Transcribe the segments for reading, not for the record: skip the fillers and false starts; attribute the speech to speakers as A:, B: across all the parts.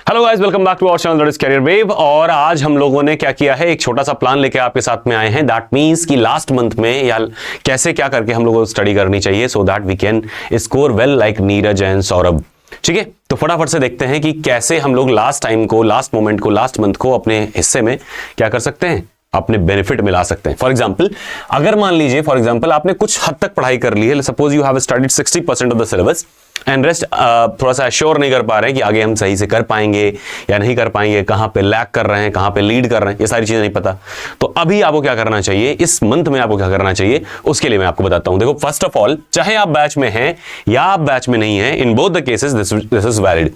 A: Hello guys, welcome back to our channel that is career wave. और आज हम लोगों ने क्या किया है, एक छोटा सा प्लान लेके आपके साथ में आए हैं। दैट मींस कि लास्ट मंथ में या कैसे क्या करके हम लोगों को स्टडी करनी चाहिए so that we can score well like Neeraj and Saurabh. ठीक है, तो फटाफट से देखते हैं कि कैसे हम लोग लास्ट टाइम को, लास्ट मोमेंट को, लास्ट मंथ को अपने हिस्से में क्या कर सकते हैं, अपने बेनिफिट मिला सकते हैं। फॉर एग्जाम्पल, अगर मान लीजिए फॉर एग्जाम्पल आपने कुछ हद तक पढ़ाई कर ली है, suppose you have studied 60% of the syllabus and rest थोड़ा सा एश्योर नहीं कर पा रहे हैं कि आगे हम सही से कर पाएंगे या नहीं कर पाएंगे, कहां पे लैग कर रहे हैं, कहां पे लीड कर रहे हैं, ये सारी चीजें नहीं पता। तो अभी आपको क्या करना चाहिए, इस मंथ में आपको क्या करना चाहिए, उसके लिए मैं आपको बताता हूं। देखो, फर्स्ट ऑफ ऑल, चाहे आप बैच में हैं या आप बैच में नहीं हैं, in both the cases this is valid.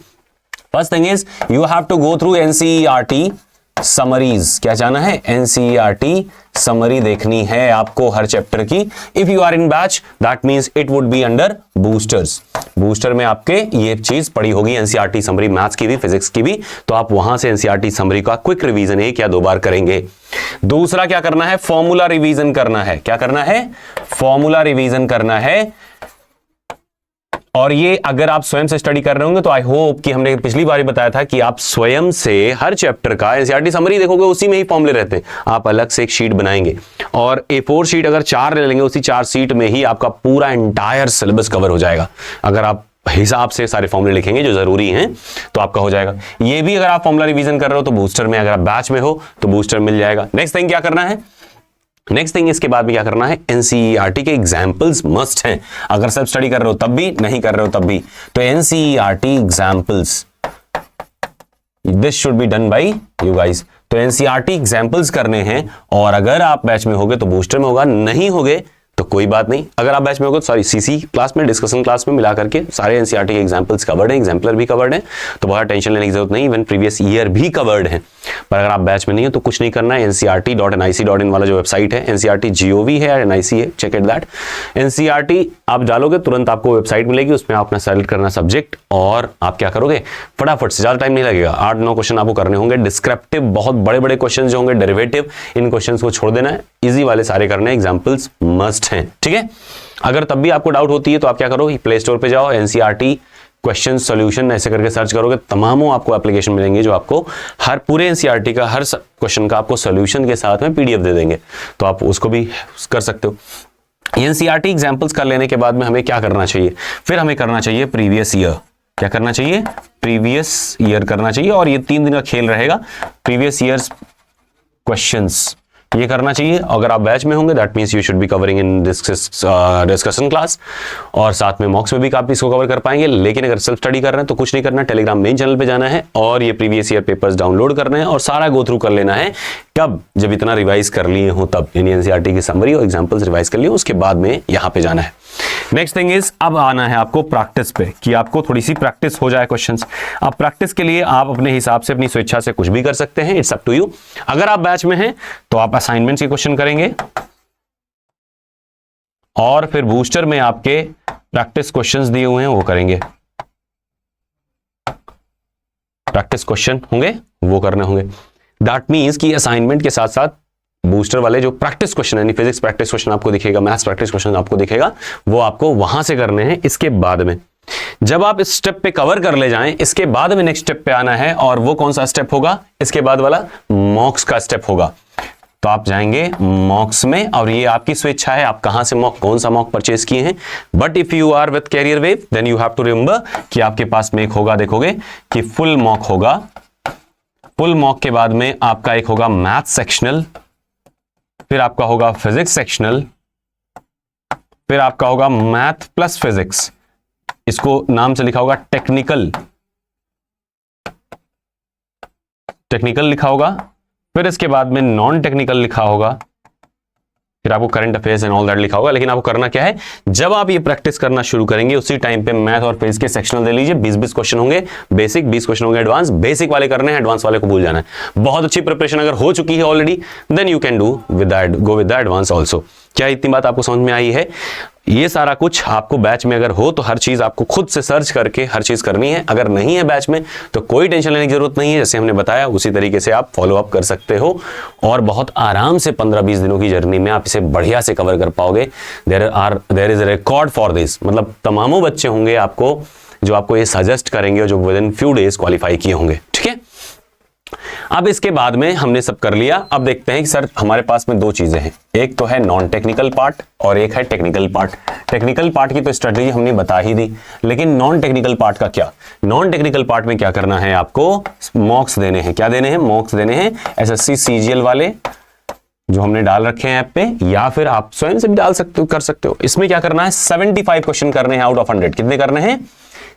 A: First thing is you have to go through NCERT summaries. क्या जाना है, एनसीईआरटी समरी देखनी है आपको हर चैप्टर की। If you are in batch that means it would be under boosters. Booster में आपके ये चीज पड़ी होगी, एनसीईआरटी समरी, मैथ्स की भी, फिजिक्स की भी। तो आप वहां से एनसीईआरटी समरी का क्विक रिवीजन 1 या 2 बार करेंगे। दूसरा क्या करना है, फॉर्मूला रिवीजन करना है। क्या करना है, फॉर्मूला रिवीजन करना है। और ये अगर आप स्वयं से स्टडी कर रहे होंगे तो आई होप कि हमने पिछली बार ही बताया था कि आप स्वयं से हर चैप्टर का एनसीईआरटी समरी देखोगे, उसी में ही फॉर्मूले रहते हैं। आप अलग से एक शीट बनाएंगे और A4 शीट अगर 4 ले लेंगे, उसी 4 शीट में ही आपका पूरा एंटायर सिलेबस कवर हो जाएगा। अगर आप हिसाब से सारे फॉर्मूले लिखेंगे जो जरूरी हैं तो आपका हो जाएगा। ये भी अगर आप फॉर्मूला रिवीजन कर रहे हो तो बूस्टर में, अगर आप बैच में हो तो बूस्टर मिल जाएगा। नेक्स्ट थिंग क्या करना है, नेक्स्ट थिंग इसके बाद में क्या करना है, एनसीईआरटी के एग्जाम्पल्स मस्ट हैं। अगर सब स्टडी कर रहे हो तब भी, नहीं कर रहे हो तब भी, तो NCERT examples, this should be done by you guys. तो एनसीईआरटी एग्जाम्पल्स करने हैं। और अगर आप बैच में होगे तो बूस्टर में होगा, नहीं होगे तो कोई बात नहीं। अगर आप बैच में होगे तो सॉरी सीसी क्लास में, डिस्कशन क्लास में मिला करके सारे एनसीईआरटी के एग्जांपल्स कवर्ड हैं, एग्जाम्पलर भी कवर्ड हैं, तो बहुत टेंशन लेने की जरूरत नहीं। इवन प्रीवियस ईयर भी कवर्ड है। पर अगर आप बैच में नहीं हो तो कुछ नहीं करना है। ncrt.nic.in वाला जो वेबसाइट है, एनसीईआरटी GOV है या NIC है, चेक इट दैट। एनसीईआरटी आप डालोगे तुरंत आपको वेबसाइट मिलेगी, उसमें आप अपना सेलेक्ट करना सब्जेक्ट और आप क्या करोगे, फटाफट से, ज्यादा टाइम नहीं लगेगा, 8-9 क्वेश्चन आपको करने होंगे। डिस्क्रिप्टिव बहुत बड़े बड़े क्वेश्चन जो होंगे, डेरिवेटिव, इन क्वेश्चन को छोड़ देना है, इजी वाले सारे करने, एग्जाम्पल्स मस्ट हैं। ठीक है, अगर तब भी आपको डाउट होती है तो आप क्या करो, प्ले स्टोर पे जाओ, एनसीईआरटी क्वेश्चन सॉल्यूशन ऐसे करके सर्च करोगे, तमामों आपको एप्लीकेशन मिलेंगे जो आपको हर पूरे एनसीईआरटी का हर क्वेश्चन का आपको सॉल्यूशन के साथ में PDF दे देंगे, तो आप उसको भी कर सकते हो। एनसीईआरटी एग्जांपल्स कर लेने के बाद में हमें क्या करना चाहिए, फिर हमें करना चाहिए प्रीवियस ईयर। क्या करना चाहिए, प्रीवियस ईयर करना चाहिए। और ये 3 दिन का खेल रहेगा, प्रीवियस ईयर्स क्वेश्चंस ये करना चाहिए। अगर आप बैच में होंगे that means you should be covering in discussion class, और साथ में मॉक्स में भी आप इसको कवर कर पाएंगे। लेकिन अगर सेल्फ स्टडी कर रहे हैं तो कुछ नहीं करना, टेलीग्राम मेन चैनल पे जाना है और ये प्रीवियस ईयर पेपर्स डाउनलोड करने हैं और सारा गो थ्रू कर लेना है। कब, जब इतना रिवाइज कर लिए हो तब, यानी एनसीईआरटी की समरी और एग्जांपल्स रिवाइज कर लिए, उसके बाद में यहां पे जाना है। नेक्स्ट थिंग इज, अब आना है आपको प्रैक्टिस पे, कि आपको थोड़ी सी प्रैक्टिस हो जाए क्वेश्चंस। अब प्रैक्टिस के लिए आप अपने हिसाब से, अपनी स्वेच्छा से कुछ भी कर सकते हैं, इट्स अप टू यू। अगर आप बैच में हैं तो आप असाइनमेंट्स के क्वेश्चन करेंगे और फिर बूस्टर में आपके प्रैक्टिस क्वेश्चंस दिए हुए हैं वो करेंगे। प्रैक्टिस क्वेश्चन होंगे वो करने होंगे। दैट मींस कि असाइनमेंट के साथ साथ बूस्टर वाले जो प्रैक्टिस क्वेश्चन है, फिजिक्स प्रैक्टिस क्वेश्चन आपको दिखेगा, मैथ्स प्रैक्टिस क्वेश्चन आपको दिखेगा, वो आपको वहां से करने हैं। इसके बाद में जब आप इस स्टेप पे कवर कर ले जाएं, इसके बाद में नेक्स्ट स्टेप पे आना है। और वो कौन सा स्टेप होगा, इसके बाद वाला मॉक्स का स्टेप होगा। तो आप जाएंगे मॉक्स में, और ये आपकी स्वेच्छा है आप कहां से मॉक, कौन सा मॉक परचेज किए हैं। But if you are with career wave then you have to remember कि आपके पास में एक होगा, देखोगे कि फुल मॉक होगा। फुल मॉक के बाद में आपका एक होगा मैथ सेक्शनल, फिर आपका होगा फिजिक्स सेक्शनल, फिर आपका होगा मैथ प्लस फिजिक्स, इसको नाम से लिखा होगा टेक्निकल, टेक्निकल लिखा होगा। फिर इसके बाद में नॉन टेक्निकल लिखा होगा, फिर आपको current affairs and all that लिखा होगा। लेकिन आपको करना क्या है, जब आप ये प्रैक्टिस करना शुरू करेंगे उसी टाइम पे मैथ और फिजिक्स के सेक्शनल दे लीजिए। 20-20 क्वेश्चन होंगे बेसिक, 20 क्वेश्चन होंगे एडवांस। बेसिक वाले करने हैं, एडवांस वाले को भूल जाना है। बहुत अच्छी प्रिपरेशन अगर हो चुकी है already then you can do with that, go with the advance also. क्या इतनी बात आपको समझ में आई है? ये सारा कुछ आपको बैच में अगर हो तो हर चीज आपको खुद से सर्च करके हर चीज करनी है। अगर नहीं है बैच में तो कोई टेंशन लेने की जरूरत नहीं है, जैसे हमने बताया उसी तरीके से आप फॉलो अप कर सकते हो और बहुत आराम से 15-20 दिनों की जर्नी में आप इसे बढ़िया से कवर कर पाओगे। There is a record for this, मतलब तमामों बच्चे होंगे आपको जो आपको ये सजेस्ट करेंगे और जो with in few days qualify किए होंगे। ठीक है। अब इसके बाद में हमने सब कर लिया। अब देखते हैं कि सर हमारे पास में दो चीजें हैं, एक तो है नॉन टेक्निकल पार्ट और एक है टेक्निकल पार्ट। टेक्निकल पार्ट की तो स्ट्रेटजी हमने बता ही दी, लेकिन नॉन टेक्निकल पार्ट का क्या? नॉन टेक्निकल पार्ट में क्या करना है आपको? मॉक्स देने हैं। क्या देने हैं? मॉक्स देने हैं एसएससी सीजीएल वाले जो हमने डाल रखे हैं ऐप पे, या फिर आप स्वयं से भी डाल सकते हो, कर सकते हो। इसमें क्या करना है? 75 क्वेश्चन करने हैं आउट ऑफ 100। कितने करने हैं?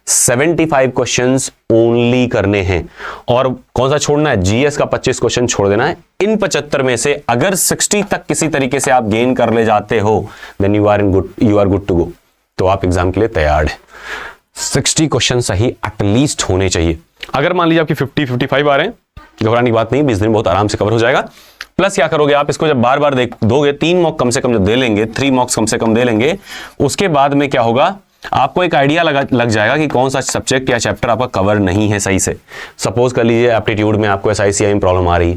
A: 75 क्वेश्चंस ओनली करने हैं। और कौन सा छोड़ना है? जीएस का 25 क्वेश्चन छोड़ देना है। इन 75 में से अगर 60 तक किसी तरीके से आप गेन कर ले जाते हो, then you are good to go. तो आप एग्जाम के लिए तैयार है। 60 क्वेश्चन सही एटलीस्ट होने चाहिए। अगर मान लीजिए आपकी 50-55 आ रहे हैं, घबराने की बात नहीं, 20 दिन बहुत आराम से कवर हो जाएगा। प्लस क्या करोगे आप? इसको जब बार बार दोगे, 3 मॉक कम से कम जो दे लेंगे, 3 मॉक्स कम से कम दे लेंगे, उसके बाद में क्या होगा, आपको एक आइडिया लग जाएगा कि कौन सा सब्जेक्ट या चैप्टर आपका कवर नहीं है सही से। सपोज कर लीजिए एप्टीट्यूड में आपको SICI में प्रॉब्लम आ रही,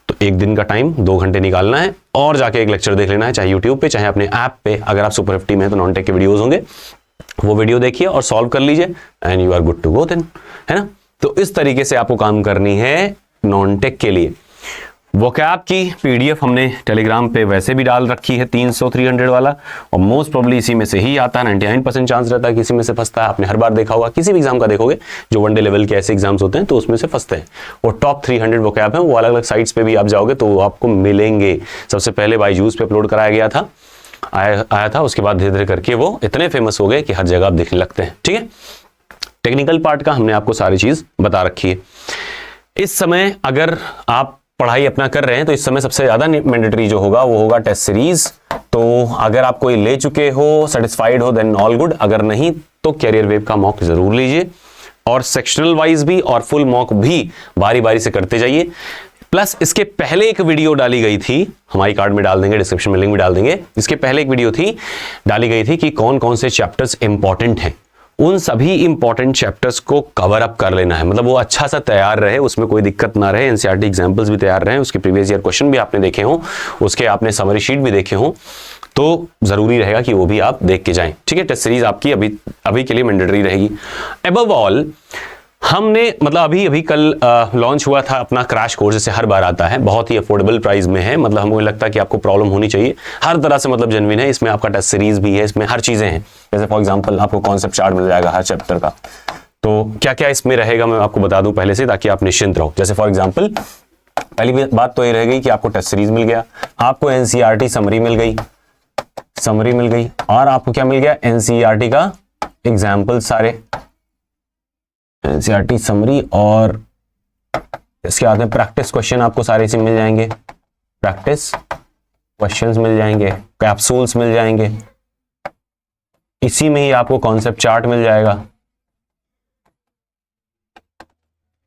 A: तो एक दिन का टाइम 2 घंटे निकालना है और जाके एक लेक्चर देख लेना है, चाहे यूट्यूब पे चाहे अपने ऐप पे। अगर आप सुपर 50 में है तो नॉन टेक के वीडियोस होंगे, वो वीडियो देखिए और सॉल्व कर लीजिए and you are good to go then, है ना। तो इस तरीके से आपको काम करनी है नॉन टेक के लिए। वोकैब की PDF हमने टेलीग्राम पे वैसे भी डाल रखी है, 300-300 वाला, और मोस्ट प्रोबेबली इसी में से ही आता है। 99% चांस रहता है कि इसी में से फंसता है। आपने हर बार देखा होगा, किसी भी एग्जाम का देखोगे जो वनडे लेवल के ऐसे एग्जाम्स होते हैं तो उसमें से फंसते हैं। और टॉप 300 वोकैब है, वो अलग अलग साइट्स पे भी आप जाओगे तो आपको मिलेंगे। सबसे पहले बायजूस पे अपलोड कराया गया था, आया था, उसके बाद धीरे धीरे करके वो इतने फेमस हो गए कि हर जगह आप देखने लगते हैं। ठीक है, टेक्निकल पार्ट का हमने आपको सारी चीज बता रखी है। इस समय अगर आप पढ़ाई अपना कर रहे हैं तो इस समय सबसे ज्यादा मैंडेटरी जो होगा वो होगा टेस्ट सीरीज। तो अगर आप कोई ले चुके हो, सेटिस्फाइड हो, देन ऑल गुड। अगर नहीं तो कैरियर वेव का मॉक जरूर लीजिए, और सेक्शनल वाइज भी और फुल मॉक भी बारी बारी से करते जाइए। प्लस इसके पहले एक वीडियो डाली गई थी, हमारी कार्ड में डाल देंगे, डिस्क्रिप्शन में लिंक भी डाल देंगे। इसके पहले एक वीडियो थी, डाली गई थी कि कौन कौन से चैप्टर्स इंपॉर्टेंट हैं। उन सभी इंपॉर्टेंट चैप्टर्स को कवर अप कर लेना है, मतलब वो अच्छा सा तैयार रहे, उसमें कोई दिक्कत ना रहे। एनसीईआरटी एग्जांपल्स भी तैयार रहे, उसके प्रीवियस ईयर क्वेश्चन भी आपने देखे हों, उसके आपने समरी शीट भी देखे हों, तो जरूरी रहेगा कि वो भी आप देख के जाएं। ठीक है, टेस्ट सीरीज आपकी अभी के लिए मैंडेटरी रहेगी। अबव ऑल हमने मतलब अभी कल लॉन्च हुआ था अपना क्रैश कोर्स, जैसे हर बार आता है, बहुत ही अफोर्डेबल प्राइस में है। मतलब हमको लगता है कि आपको प्रॉब्लम होनी चाहिए, हर तरह से मतलब जेन्युइन है। इसमें आपका टेस्ट सीरीज भी है, इसमें हर चीजें हैं। जैसे फॉर एग्जांपल आपको कॉन्सेप्ट चार्ट मिल जाएगा हर चैप्टर का। तो क्या क्या इसमें रहेगा मैं आपको बता दूं पहले से, ताकि आप निश्चिंत रहो। जैसे फॉर एग्जाम्पल पहली बात तो ये रह गई कि आपको टेस्ट सीरीज मिल गया, आपको एनसीईआरटी समरी मिल गई, और आपको क्या मिल गया? एनसीईआरटी का एग्जाम्पल सारे, एनसीईआरटी समरी, और इसके बाद में प्रैक्टिस क्वेश्चन आपको सारे इसी मिल जाएंगे, प्रैक्टिस क्वेश्चंस मिल जाएंगे, कैप्सूल्स मिल जाएंगे, इसी में ही आपको कॉन्सेप्ट चार्ट मिल जाएगा।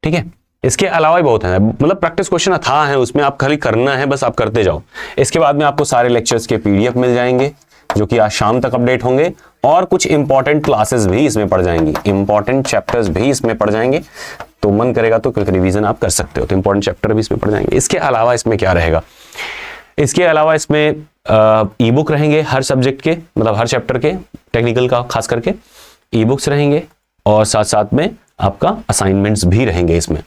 A: ठीक है, इसके अलावा भी बहुत है, मतलब प्रैक्टिस क्वेश्चन अथाह है, उसमें आप खाली करना है, बस आप करते जाओ। इसके बाद में आपको सारे लेक्चर्स के PDF मिल जाएंगे जो कि आज शाम तक अपडेट होंगे, और कुछ इंपॉर्टेंट क्लासेस भी इसमें पढ़ जाएंगी, इंपॉर्टेंट चैप्टर्स भी इसमें पढ़ जाएंगे। तो मन करेगा तो क्विक रिवीजन आप कर सकते हो, तो इंपॉर्टेंट चैप्टर भी इसमें पढ़ जाएंगे। इसके अलावा इसमें क्या रहेगा? इसके अलावा इसमें ई बुक रहेंगे हर सब्जेक्ट के, मतलब हर चैप्टर के, टेक्निकल का खास करके ई बुक्स रहेंगे, और साथ साथ में आपका असाइनमेंट्स भी रहेंगे। इसमें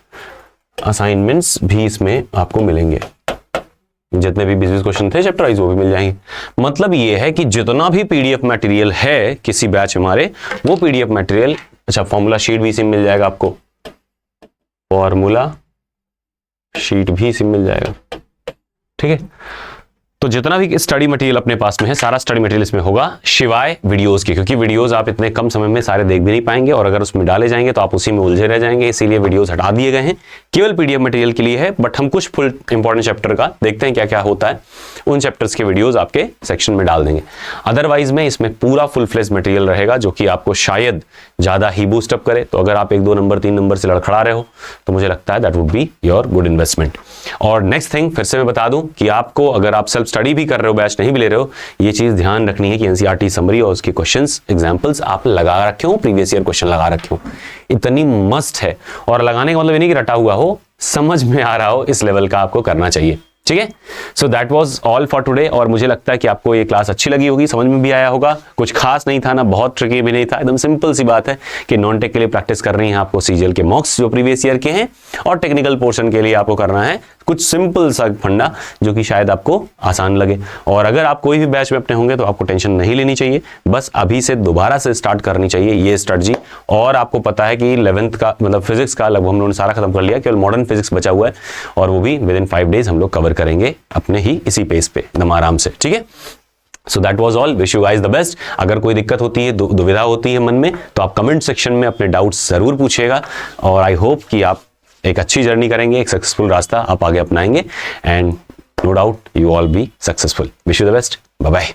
A: असाइनमेंट्स भी इसमें आपको मिलेंगे, जितने भी 20 क्वेश्चन थे चैप्टर वाइज वो भी मिल जाएंगे। मतलब ये है कि जितना भी PDF मटेरियल है किसी बैच हमारे, वो PDF मटेरियल, अच्छा फॉर्मूला शीट भी इसी में मिल जाएगा आपको, फॉर्मूला शीट भी इसी में मिल जाएगा। ठीक है, तो जितना भी स्टडी मटेरियल अपने पास में है, सारा स्टडी मटेरियल इसमें होगा, शिवाय वीडियोस के, क्योंकि वीडियोस आप इतने कम समय में सारे देख भी नहीं पाएंगे, और अगर उसमें डाले जाएंगे तो आप उसी में उलझे रह जाएंगे। इसीलिए वीडियोस हटा दिए गए हैं, केवल PDF मटेरियल के लिए है। बट हम कुछ फुल इंपॉर्टेंट चैप्टर का देखते हैं क्या क्या होता है, उन चैप्टर्स के वीडियोज आपके सेक्शन में डाल देंगे। अदरवाइज में इसमें पूरा फुल फ्लेज मटेरियल रहेगा, जो कि आपको शायद ज्यादा ही बूस्टअप करे। तो अगर आप 1-2 नंबर 3 नंबर से लड़खड़ा रहे हो, तो मुझे लगता है that would be your good investment. और नेक्स्ट थिंग फिर से मैं बता दूं कि आपको, अगर आप सेल्फ स्टडी भी कर रहे हो, बैच नहीं भी ले रहे हो, ये चीज ध्यान रखनी है कि एनसीईआरटी समरी और उसके क्वेश्चंस, एग्जांपल्स आप लगा रखे हो, प्रीवियस ईयर क्वेश्चन लगा रखे हो, इतनी मस्ट है। और लगाने का मतलब ये नहीं कि रटा हुआ हो, समझ में आ रहा हो, इस लेवल का आपको करना चाहिए। ठीक है। So that was all for today. और मुझे लगता है कि आपको ये क्लास अच्छी लगी होगी, समझ में भी आया होगा। कुछ खास नहीं था ना, बहुत ट्रिकी भी नहीं था, एकदम सिंपल सी बात है कि नॉन टेक के लिए प्रैक्टिस कर रही हैं आपको सीजीएल के मॉक्स जो प्रीवियस ईयर के हैं, और टेक्निकल पोर्शन के लिए आपको करना है कुछ सिंपल सा फंडा जो कि शायद आपको आसान लगे। और अगर आप कोई भी बैच में अपने होंगे तो आपको टेंशन नहीं लेनी चाहिए, बस अभी से दोबारा से स्टार्ट करनी चाहिए ये स्ट्रेटजी। और आपको पता है कि 11th का मतलब फिजिक्स का लगभग हम लोगों ने सारा खत्म कर लिया, केवल मॉडर्न फिजिक्स बचा हुआ है, और वो भी विद इन 5 डेज हम लोग कवर करेंगे अपने ही इसी पेस पे एकदम आराम से। ठीक है, so that was all. Wish you guys the best. अगर कोई दिक्कत होती है, दुविधा होती है मन में, तो आप कमेंट सेक्शन में अपने डाउट्स जरूर पूछिएगा। और आई होप कि आप एक अच्छी जर्नी करेंगे, एक सक्सेसफुल रास्ता आप आगे अपनाएंगे, and no doubt you all be successful. Wish you the best. Bye bye.